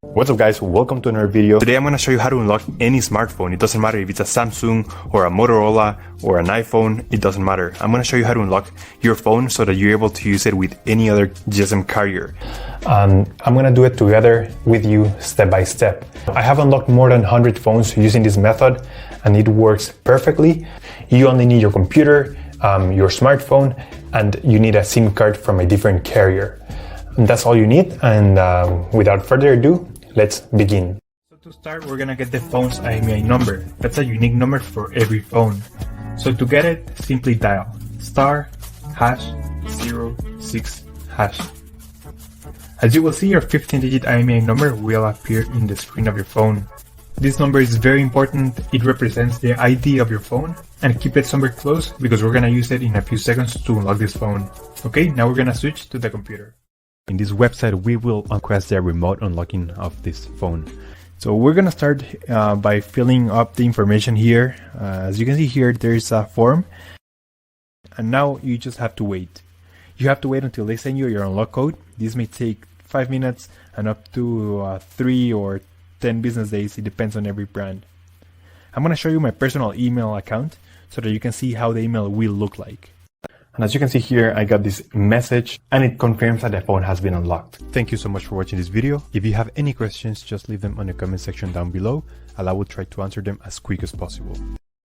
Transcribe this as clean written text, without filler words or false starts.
What's up guys, welcome to another video. Today I'm going to show you how to unlock any smartphone. It doesn't matter if it's a Samsung or a Motorola or an iPhone, it doesn't matter. I'm going to show you how to unlock your phone so that you're able to use it with any other GSM carrier. I'm going to do it together with you step by step. I have unlocked more than 100 phones using this method and it works perfectly. You only need your computer, your smartphone, and you need a SIM card from a different carrier. And that's all you need, and without further ado, let's begin. So to start, we're gonna get the phone's IMEI number. That's a unique number for every phone. So to get it, simply dial *#06#. As you will see, your 15-digit IMEI number will appear in the screen of your phone. This number is very important. It represents the ID of your phone, and keep it somewhere close because we're gonna use it in a few seconds to unlock this phone. Okay, now we're gonna switch to the computer. In this website, we will request the remote unlocking of this phone. So we're gonna start by filling up the information here. As you can see here, there's a form, and now you just have to wait. You have to wait until they send you your unlock code. This may take 5 minutes and up to 3 or 10 business days. It depends on every brand. I'm gonna show you my personal email account so that you can see how the email will look like. And as you can see here, I got this message and it confirms that the phone has been unlocked. Thank you so much for watching this video. If you have any questions, just leave them on the comment section down below and I will try to answer them as quick as possible.